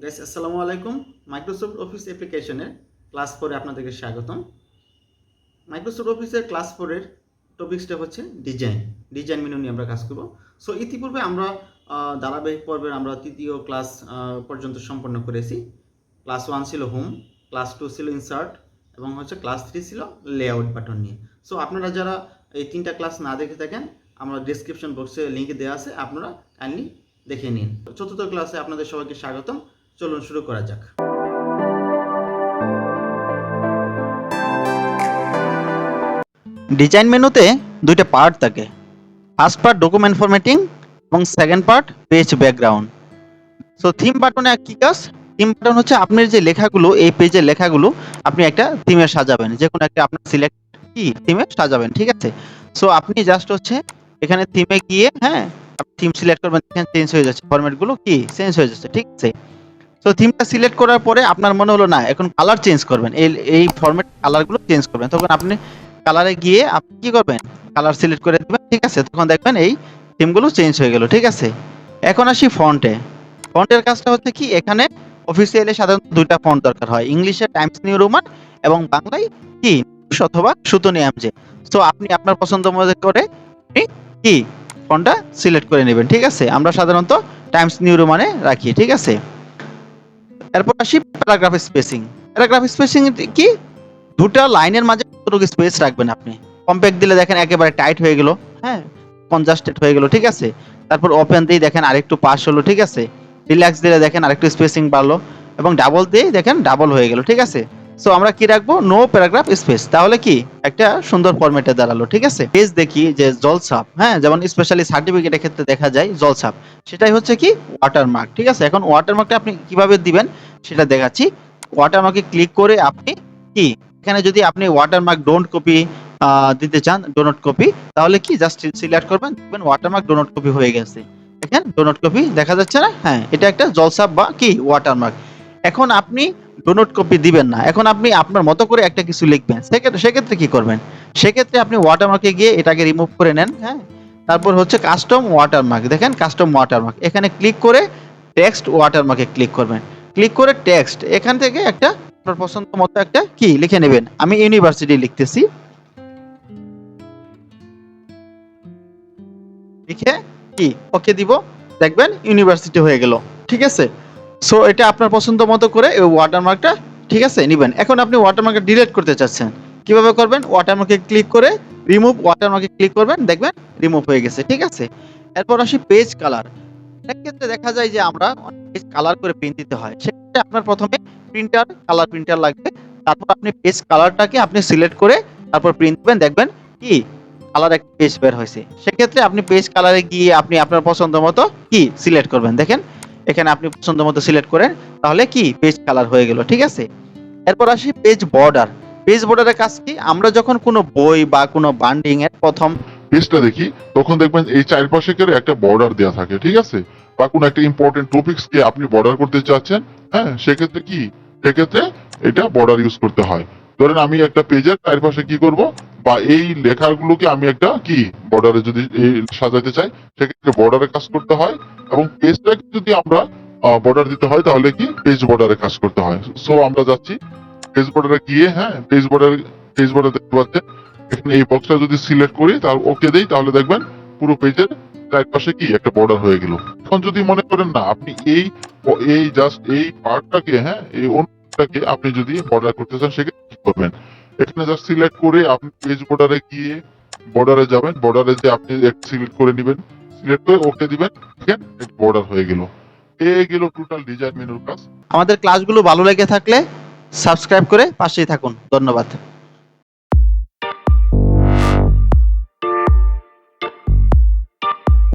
Guys আসসালামু আলাইকুম। Microsoft office অ্যাপ্লিকেশনের ক্লাস 4 এ আপনাদেরকে স্বাগতম। মাইক্রোসফট অফিসের ক্লাস 4 এর টপিকসটা হচ্ছে ডিজাইন মেনু নিয়ে আমরা কাজ করব। সো ইতিপূর্বে আমরা ধারাবাহিক পর্বের আমরা তৃতীয় ক্লাস পর্যন্ত সম্পন্ন করেছি। ক্লাস 1 ছিল হোম, ক্লাস 2 ছিল ইনসার্ট এবং হচ্ছে ক্লাস 3 ছিল লেআউট বাটন নিয়ে। সো আপনারা যারা এই তিনটা ক্লাস না দেখে থাকেন, আমরা ডেসক্রিপশন বক্সে লিংক দেওয়া আছে, আপনারা কাইন্ডলি দেখে নিন। চতুর্থ ক্লাসে আপনাদের সবাইকে স্বাগতম। চলুন শুরু করা যাক। ডিজাইন মেনুতে দুইটা পার্ট থাকে। ফার্স্ট পার্ট ডকুমেন্ট ফরম্যাটিং এবং second part page background. So theme বাটনে কি কাজ? থিম বাটন হচ্ছে আপনার যে লেখাগুলো, এই পেজের লেখাগুলো আপনি একটা থিমে সাজাবেন, যে কোনো একটা আপনার সিলেক্ট কি থিমে সাজাবেন, ঠিক আছে? সো আপনি জাস্ট হচ্ছে এখানে থিমে গিয়ে থিম সিলেক্ট করবেন, এখানে চেঞ্জ হয়ে যাচ্ছে, ফরম্যাটগুলো কি চেঞ্জ হয়ে যাচ্ছে, ঠিক আছে? তো থিমটা সিলেক্ট করার পরে আপনার মনে হলো না এখন কালার চেঞ্জ করবেন, এই ফরম্যাট কালারগুলো চেঞ্জ করবেন, তখন আপনি কালারে গিয়ে আপনি কি করবেন, কালার সিলেক্ট করে দিবেন, ঠিক আছে? তখন দেখবেন এই থিমগুলো চেঞ্জ হয়ে গেল, ঠিক আছে? এখন আসি ফন্টে। ফন্টের কাজটা হচ্ছে কি, এখানে অফিসিয়ালি সাধারণত দুইটা ফন্ট দরকার হয়, ইংলিশে টাইমস নিউ রোমান এবং বাংলায় কি অথবা সুতনি এমজে। সো আপনি আপনার পছন্দ মতো করে আপনি কি ফন্টটা সিলেক্ট করে নেবেন, ঠিক আছে? আমরা সাধারণত টাইমস নিউ রোমানে রাখি, ঠিক আছে? এরপর আসি প্যারাগ্রাফ স্পেসিং। প্যারাগ্রাফ স্পেসিং কি, দুটো লাইনের মাঝে কতটুকু স্পেস রাখবেন আপনি। কম্প্যাক্ট দিলে দেখেন একেবারে টাইট হয়ে গেল, হ্যাঁ, কনজাস্টেড হয়ে গেল, ঠিক আছে? তারপর ওপেন দিয়ে দেখেন আরেকটু পাস হলো, ঠিক আছে? রিল্যাক্স দিলে দেখেন আরেকটু স্পেসিং বাড়লো, এবং ডাবল দিয়ে দেখেন ডাবল হয়ে গেল, ঠিক আছে? সো আমরা কি রাখবো, নো প্যারাগ্রাফ স্পেস, তাহলে কি একটা সুন্দর ফরম্যাটে দাঁড়ালো, ঠিক আছে? পেজ দেখি যে জলছাপ, হ্যাঁ, যেমন স্পেশালি সার্টিফিকেটের ক্ষেত্রে দেখা যায় জলছাপ, সেটাই হচ্ছে কি ওয়াটারমার্ক, ঠিক আছে? এখন ওয়াটারমার্কটা আপনি কিভাবে দিবেন সেটা দেখাচ্ছি। ওয়াটারমার্কে ক্লিক করে আপনি কি এখানে যদি আপনি ওয়াটারমার্ক ডোন্ট কপি দিতে চান, ডোনট কপি, তাহলে কি জাস্ট সিলেক্ট করবেন, দেখবেন ওয়াটারমার্ক ডোনট কপি হয়ে গেছে। দেখেন ডোনট কপি দেখা যাচ্ছে না? হ্যাঁ, এটা একটা জলছাপ বা কি ওয়াটারমার্ক। এখন আপনি ডোনট কপি দিবেন না, এখন আপনি আপনার মতো করে একটা কিছু লিখবেন, সেক্ষেত্রে কি করবেন, সেক্ষেত্রে আপনি ওয়াটারমার্কে গিয়ে এটাকে রিমুভ করে নেন, হ্যাঁ। তারপর হচ্ছে কাস্টম ওয়াটারমার্ক, দেখেন কাস্টম ওয়াটারমার্ক, এখানে ক্লিক করে টেক্সট ওয়াটারমার্কে ক্লিক করবেন। ক্লিক করে টেক্সট এখান থেকে একটা আপনার পছন্দ মতো একটা কি লিখে নেবেন। আমি ইউনিভার্সিটি লিখতেছি, লিখে কি ওকে দিব, দেখবেন ইউনিভার্সিটি হয়ে গেল, ঠিক আছে? সো এটা আপনার পছন্দ মতো করে এই ওয়াটারমার্কটা, ঠিক আছে, নেবেন। এখন আপনি ওয়াটারমার্কটা ডিলিট করতে চাচ্ছেন, কিভাবে করবেন, ওয়াটারমার্কে ক্লিক করে রিমুভ ওয়াটারমার্কে ক্লিক করবেন, দেখবেন রিমুভ হয়ে গেছে, ঠিক আছে? এরপর আসি পেজ কালার। অনেক ক্ষেত্রে দেখা যায় যে আমরা পেজ কালার করে প্রিন্ট দিতে হয়, সেক্ষেত্রে আপনার প্রথমে কালার প্রিন্টার লাগবে। তারপর আপনি পেজ কালারটাকে আপনি সিলেক্ট করে তারপর প্রিন্ট দিবেন, দেখবেন কি কালার একটা পেজ বের হয়েছে। সেক্ষেত্রে আপনি পেজ কালারে গিয়ে আপনি আপনার পছন্দ মতো কি সিলেক্ট করবেন, দেখেন এখানে আপনি পছন্দ মতো সিলেক্ট করেন, তাহলে কি পেজ কালার হয়ে গেল, ঠিক আছে? এরপর আসি পেজ বর্ডার। পেজ বর্ডারের কাজ কি, আমরা যখন কোনো বই বা কোনো বান্ডিং এর প্রথম পেজটা দেখি, তখন দেখবেন এই চারপাশে করে একটা বর্ডার দেওয়া থাকে, ঠিক আছে? বা কোনো একটা ইম্পর্টেন্ট টপিকস কে আপনি বর্ডার করতে চাচ্ছেন, হ্যাঁ, সেক্ষেত্রে এটা বর্ডার ইউজ করতে হয়। ধরেন আমি একটা পেজের চারপাশে কি করব, বা এই লেখাগুলোকে আমি একটা কি বর্ডারে যদি সাজাতে চাই, সেক্ষেত্রে বর্ডারে কাজ করতে হয়। এবং পেজটাকে যদি আমরা বর্ডার দিতে হয়, তাহলে কি পেজ বর্ডারে কাজ করতে হয়। সো আমরা যাচ্ছি পেজ বর্ডারে গিয়ে, হ্যাঁ, পেজ বর্ডার দেখতে পাচ্ছেন, এখানে এই বক্সটা যদি সিলেক্ট করি, তার ওকে দেই, তাহলে দেখবেন পুরো পেজের চারপাশে কি একটা বর্ডার হয়ে গেল। এখন যদি মনে করেন না আপনি এই জাস্ট এই পার্টটাকে, হ্যাঁ, এই অন্যটাকে আপনি যদি বর্ডার করতে চান, সেক্ষেত্রে কি করবেন, এখানে জাস্ট সিলেক্ট করে আপনি পেজ বর্ডারে গিয়ে বর্ডারে যাবেন, বর্ডারে যে আপনি সিলেক্ট করে নেবেন, সিলেক্ট করে ওকে দিবেন, দেখেন বর্ডার হয়ে গেল। এই গেল টোটাল ডিজাইন মেনুর কাজ। আমাদের ক্লাসগুলো ভালো লেগে থাকলে সাবস্ক্রাইব করে পাশেই থাকুন, ধন্যবাদ।